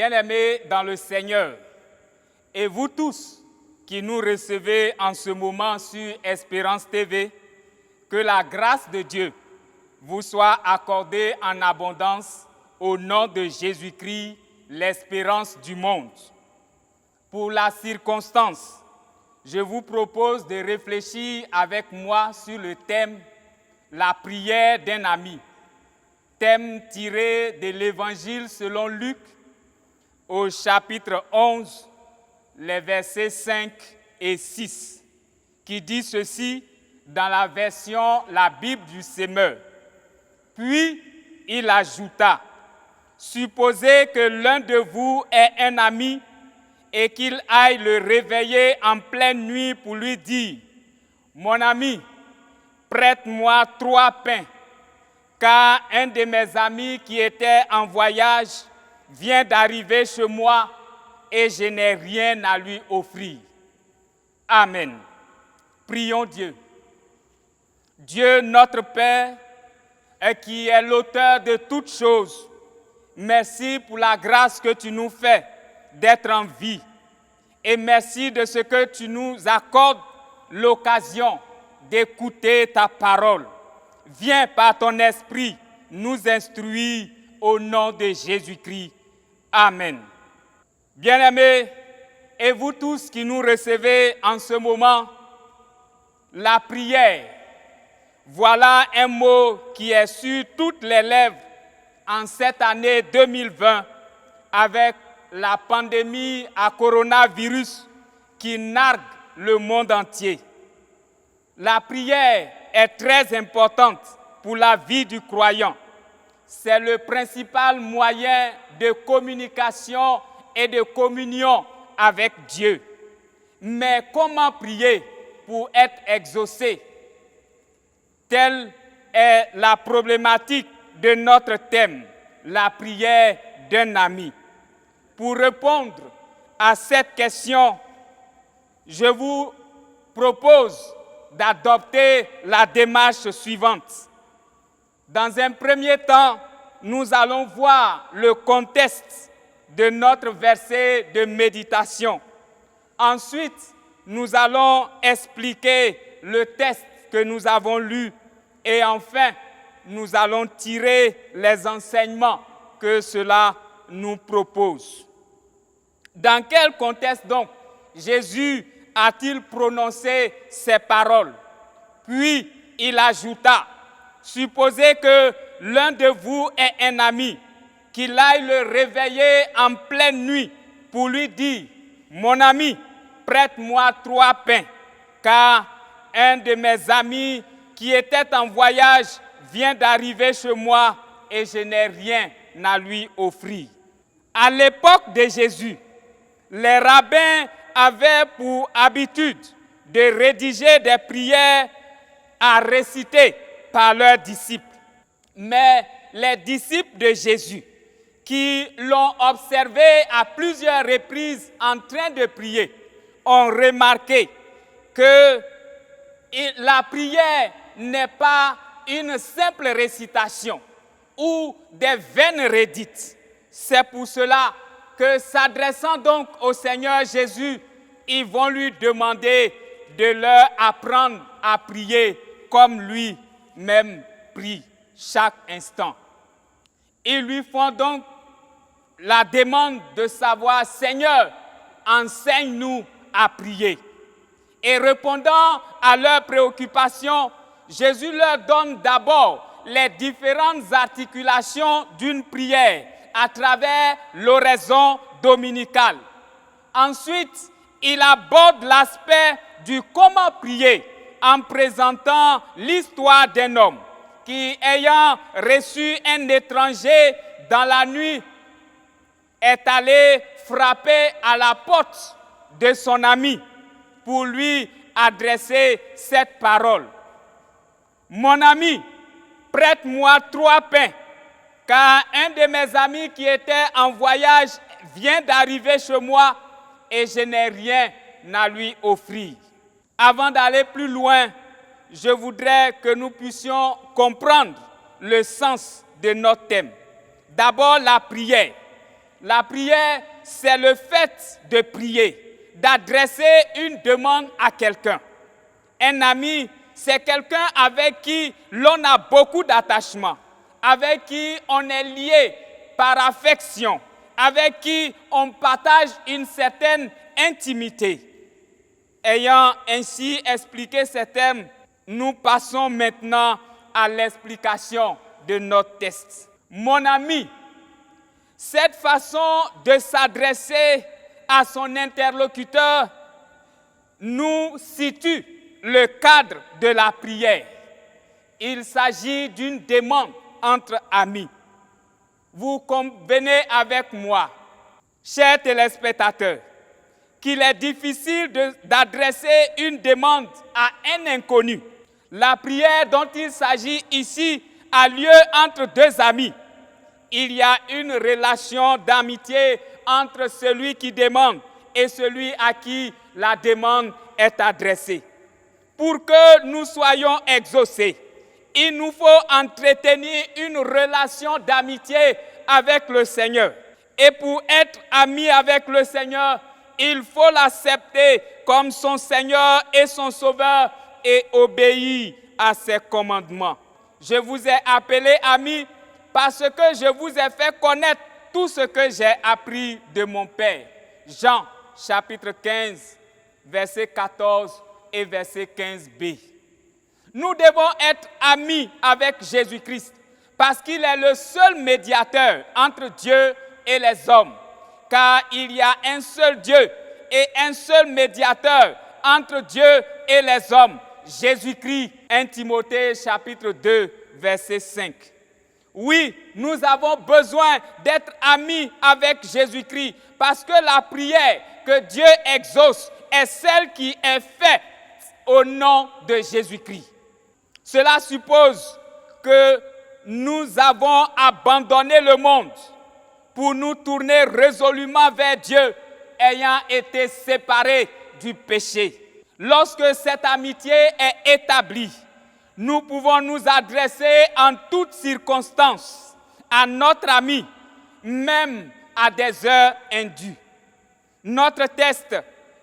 Bien-aimés dans le Seigneur, et vous tous qui nous recevez en ce moment sur Espérance TV, que la grâce de Dieu vous soit accordée en abondance au nom de Jésus-Christ, l'espérance du monde. Pour la circonstance, je vous propose de réfléchir avec moi sur le thème « La prière d'un ami », thème tiré de l'Évangile selon Luc, au chapitre 11, les versets 5 et 6, qui dit ceci dans la version La Bible du Semeur. Puis il ajouta, « Supposez que l'un de vous ait un ami et qu'il aille le réveiller en pleine nuit pour lui dire, « Mon ami, prête-moi 3 pains, car un de mes amis qui était en voyage vient d'arriver chez moi et je n'ai rien à lui offrir. » Amen. Prions Dieu. Dieu notre Père, qui est l'auteur de toutes choses, merci pour la grâce que tu nous fais d'être en vie. Et merci de ce que tu nous accordes l'occasion d'écouter ta parole. Viens par ton esprit nous instruire au nom de Jésus-Christ. Amen. Bien-aimés, et vous tous qui nous recevez en ce moment, la prière, voilà un mot qui est sur toutes les lèvres en cette année 2020 avec la pandémie à coronavirus qui nargue le monde entier. La prière est très importante pour la vie du croyant. C'est le principal moyen de communication et de communion avec Dieu. Mais comment prier pour être exaucé? Telle est la problématique de notre thème, la prière d'un ami. Pour répondre à cette question, je vous propose d'adopter la démarche suivante. Dans un premier temps, nous allons voir le contexte de notre verset de méditation. Ensuite, nous allons expliquer le texte que nous avons lu et enfin, nous allons tirer les enseignements que cela nous propose. Dans quel contexte donc Jésus a-t-il prononcé ces paroles? Puis il ajouta, « Supposez que l'un de vous ait un ami, qu'il aille le réveiller en pleine nuit pour lui dire, « Mon ami, prête-moi 3 pains, car un de mes amis qui était en voyage vient d'arriver chez moi et je n'ai rien à lui offrir. » À l'époque de Jésus, les rabbins avaient pour habitude de rédiger des prières à réciter par leurs disciples. Mais les disciples de Jésus, qui l'ont observé à plusieurs reprises en train de prier, ont remarqué que la prière n'est pas une simple récitation ou des vaines redites. C'est pour cela que, s'adressant donc au Seigneur Jésus, ils vont lui demander de leur apprendre à prier comme lui-même prie chaque instant. Ils lui font donc la demande de savoir, « Seigneur, enseigne-nous à prier. » Et répondant à leurs préoccupations, Jésus leur donne d'abord les différentes articulations d'une prière à travers l'oraison dominicale. Ensuite, il aborde l'aspect du comment prier en présentant l'histoire d'un homme qui, ayant reçu un étranger dans la nuit, est allé frapper à la porte de son ami pour lui adresser cette parole. « Mon ami, prête-moi 3 pains, car un de mes amis qui était en voyage vient d'arriver chez moi et je n'ai rien à lui offrir. » Avant d'aller plus loin, je voudrais que nous puissions comprendre le sens de notre thème. D'abord, la prière. La prière, c'est le fait de prier, d'adresser une demande à quelqu'un. Un ami, c'est quelqu'un avec qui l'on a beaucoup d'attachement, avec qui on est lié par affection, avec qui on partage une certaine intimité. Ayant ainsi expliqué ces termes, nous passons maintenant à l'explication de notre texte. Mon ami, cette façon de s'adresser à son interlocuteur nous situe le cadre de la prière. Il s'agit d'une demande entre amis. Vous convenez avec moi, chers téléspectateurs, qu'il est difficile d'adresser une demande à un inconnu. La prière dont il s'agit ici a lieu entre deux amis. Il y a une relation d'amitié entre celui qui demande et celui à qui la demande est adressée. Pour que nous soyons exaucés, il nous faut entretenir une relation d'amitié avec le Seigneur. Et pour être amis avec le Seigneur, il faut l'accepter comme son Seigneur et son Sauveur et obéir à ses commandements. Je vous ai appelé amis parce que je vous ai fait connaître tout ce que j'ai appris de mon Père. Jean, chapitre 15, verset 14 et verset 15b. Nous devons être amis avec Jésus-Christ parce qu'il est le seul médiateur entre Dieu et les hommes. Car il y a un seul Dieu et un seul médiateur entre Dieu et les hommes, Jésus-Christ. 1 Timothée chapitre 2, verset 5. Oui, nous avons besoin d'être amis avec Jésus-Christ parce que la prière que Dieu exauce est celle qui est faite au nom de Jésus-Christ. Cela suppose que nous avons abandonné le monde pour nous tourner résolument vers Dieu, ayant été séparés du péché. Lorsque cette amitié est établie, nous pouvons nous adresser en toutes circonstances à notre ami, même à des heures indues. Notre texte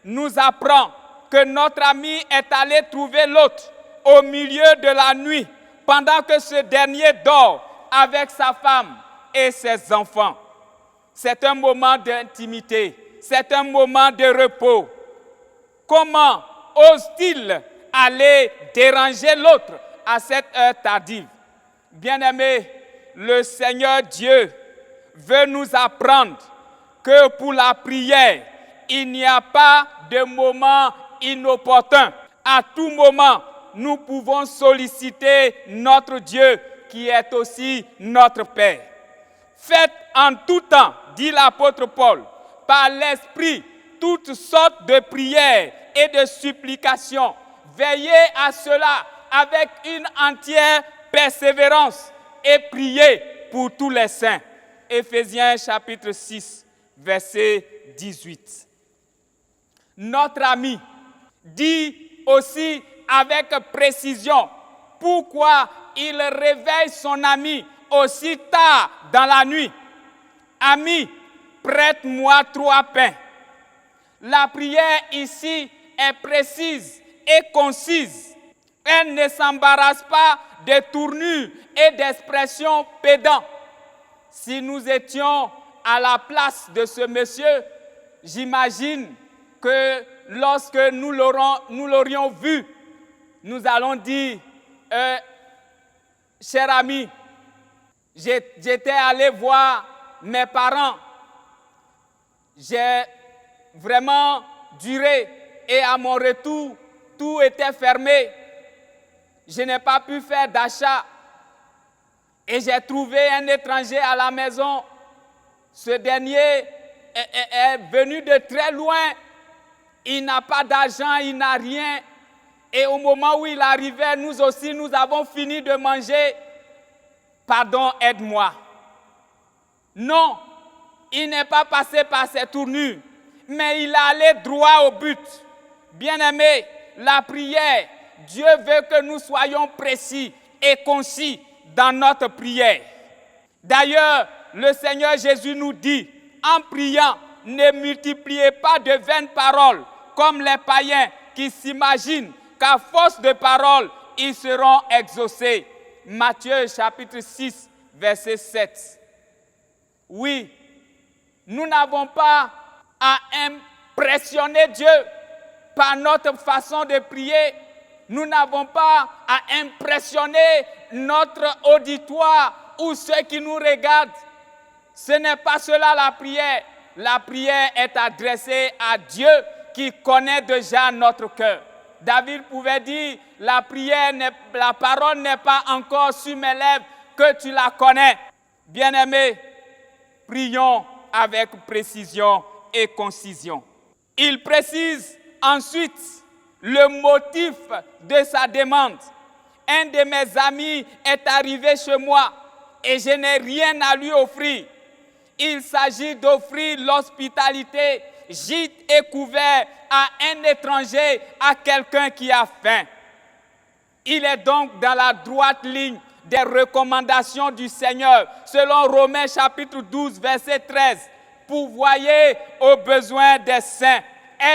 nous apprend que notre ami est allé trouver l'autre au milieu de la nuit, pendant que ce dernier dort avec sa femme et ses enfants. C'est un moment d'intimité, c'est un moment de repos. Comment ose-t-il aller déranger l'autre à cette heure tardive? Bien-aimés, le Seigneur Dieu veut nous apprendre que pour la prière, il n'y a pas de moment inopportun. À tout moment, nous pouvons solliciter notre Dieu qui est aussi notre Père. Faites en tout temps, dit l'apôtre Paul, par l'Esprit, toutes sortes de prières et de supplications. Veillez à cela avec une entière persévérance et priez pour tous les saints. Éphésiens chapitre 6, verset 18. Notre ami dit aussi avec précision pourquoi il réveille son ami aussi tard dans la nuit. Ami, prête-moi 3 pains. La prière ici est précise et concise. Elle ne s'embarrasse pas de tournures et d'expressions pédantes. Si nous étions à la place de ce monsieur, j'imagine que lorsque nous l'aurions vu, nous allons dire, cher ami, j'étais allé voir mes parents. J'ai vraiment duré et à mon retour, tout était fermé. Je n'ai pas pu faire d'achat et j'ai trouvé un étranger à la maison. Ce dernier est venu de très loin. Il n'a pas d'argent, il n'a rien. Et au moment où il arrivait, nous aussi, nous avons fini de manger. Pardon, aide-moi. Non, il n'est pas passé par ces tournures, mais il est allé droit au but. Bien-aimés, la prière, Dieu veut que nous soyons précis et concis dans notre prière. D'ailleurs, le Seigneur Jésus nous dit En priant, ne multipliez pas de vaines paroles, comme les païens qui s'imaginent qu'à force de paroles, ils seront exaucés. Matthieu chapitre 6, verset 7. Oui, nous n'avons pas à impressionner Dieu par notre façon de prier. Nous n'avons pas à impressionner notre auditoire ou ceux qui nous regardent. Ce n'est pas cela la prière. La prière est adressée à Dieu qui connaît déjà notre cœur. David pouvait dire, la parole n'est pas encore sur mes lèvres, que tu la connais. Bien-aimés, prions avec précision et concision. Il précise ensuite le motif de sa demande. Un de mes amis est arrivé chez moi et je n'ai rien à lui offrir. Il s'agit d'offrir l'hospitalité, gîte et couvert à un étranger, à quelqu'un qui a faim. Il est donc dans la droite ligne des recommandations du Seigneur, selon Romains chapitre 12, verset 13. Pourvoyez aux besoins des saints,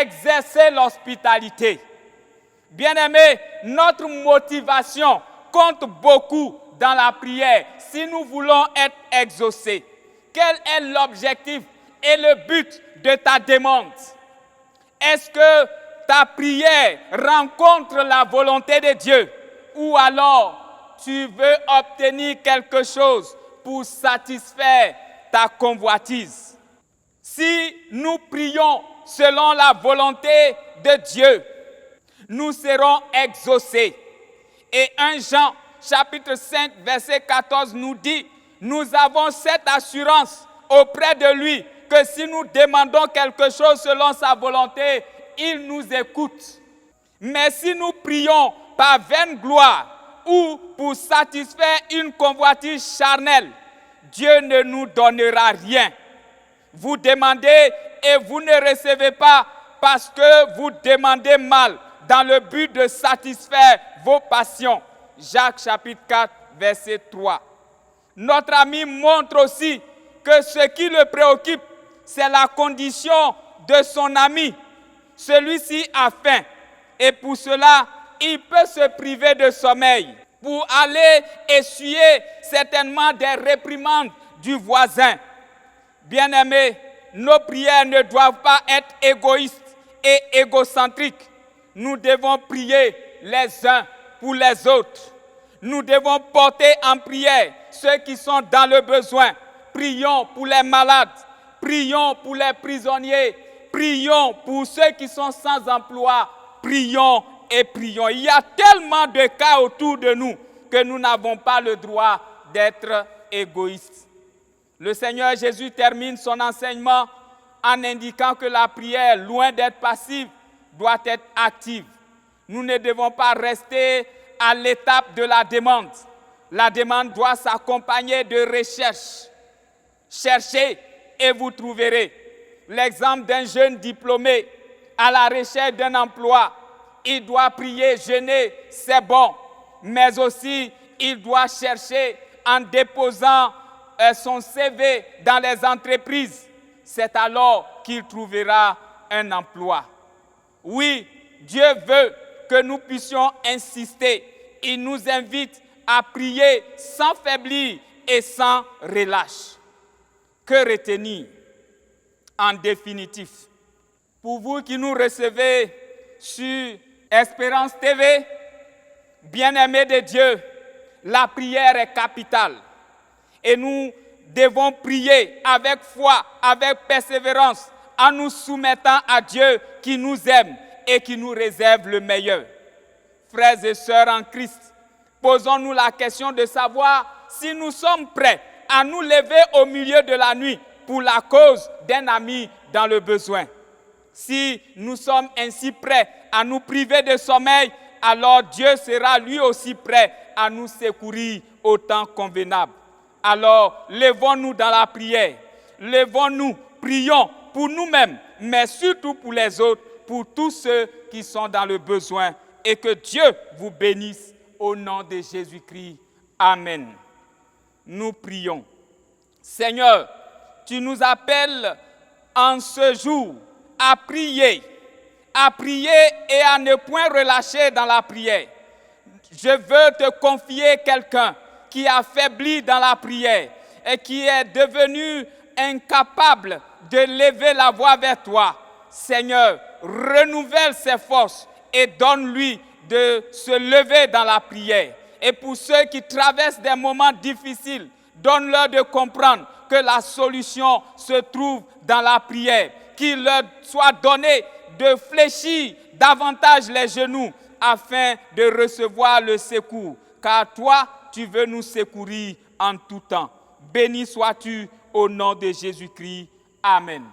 exercez l'hospitalité. Bien-aimés, notre motivation compte beaucoup dans la prière si nous voulons être exaucés. Quel est l'objectif et le but de ta demande? Est-ce que ta prière rencontre la volonté de Dieu ou alors tu veux obtenir quelque chose pour satisfaire ta convoitise? Si nous prions selon la volonté de Dieu, nous serons exaucés. Et 1 Jean chapitre 5 verset 14 nous dit, nous avons cette assurance auprès de lui que si nous demandons quelque chose selon sa volonté, il nous écoute. Mais si nous prions par vaine gloire ou pour satisfaire une convoitise charnelle, Dieu ne nous donnera rien. Vous demandez et vous ne recevez pas parce que vous demandez mal dans le but de satisfaire vos passions. Jacques chapitre 4 verset 3. Notre ami montre aussi que ce qui le préoccupe, c'est la condition de son ami. Celui-ci a faim et pour cela, il peut se priver de sommeil pour aller essuyer certainement des réprimandes du voisin. Bien-aimés, nos prières ne doivent pas être égoïstes et égocentriques. Nous devons prier les uns pour les autres. Nous devons porter en prière ceux qui sont dans le besoin. Prions pour les malades, prions pour les prisonniers, prions pour ceux qui sont sans emploi, prions et prions. Il y a tellement de cas autour de nous que nous n'avons pas le droit d'être égoïstes. Le Seigneur Jésus termine son enseignement en indiquant que la prière, loin d'être passive, doit être active. Nous ne devons pas rester à l'étape de la demande. La demande doit s'accompagner de recherche. Cherchez et vous trouverez. L'exemple d'un jeune diplômé à la recherche d'un emploi, il doit prier, jeûner, c'est bon, mais aussi il doit chercher en déposant son CV dans les entreprises. C'est alors qu'il trouvera un emploi. Oui, Dieu veut que nous puissions insister. Il nous invite à prier sans faiblir et sans relâche. Que retenir en définitif? Pour vous qui nous recevez sur Espérance TV, bien-aimés de Dieu, la prière est capitale. Et nous devons prier avec foi, avec persévérance, en nous soumettant à Dieu qui nous aime et qui nous réserve le meilleur. Frères et sœurs en Christ, posons-nous la question de savoir si nous sommes prêts à nous lever au milieu de la nuit pour la cause d'un ami dans le besoin. Si nous sommes ainsi prêts à nous priver de sommeil, alors Dieu sera lui aussi prêt à nous secourir au temps convenable. Alors, levons-nous dans la prière, levons-nous, prions pour nous-mêmes, mais surtout pour les autres, pour tous ceux qui sont dans le besoin, et que Dieu vous bénisse au nom de Jésus-Christ. Amen. Nous prions. Seigneur, tu nous appelles en ce jour à prier et à ne point relâcher dans la prière. Je veux te confier quelqu'un qui a faibli dans la prière et qui est devenu incapable de lever la voix vers toi. Seigneur, renouvelle ses forces et donne-lui de se lever dans la prière. Et pour ceux qui traversent des moments difficiles, donne-leur de comprendre que la solution se trouve dans la prière. Qu'il leur soit donné de fléchir davantage les genoux afin de recevoir le secours. Car toi, tu veux nous secourir en tout temps. Béni sois-tu au nom de Jésus-Christ. Amen.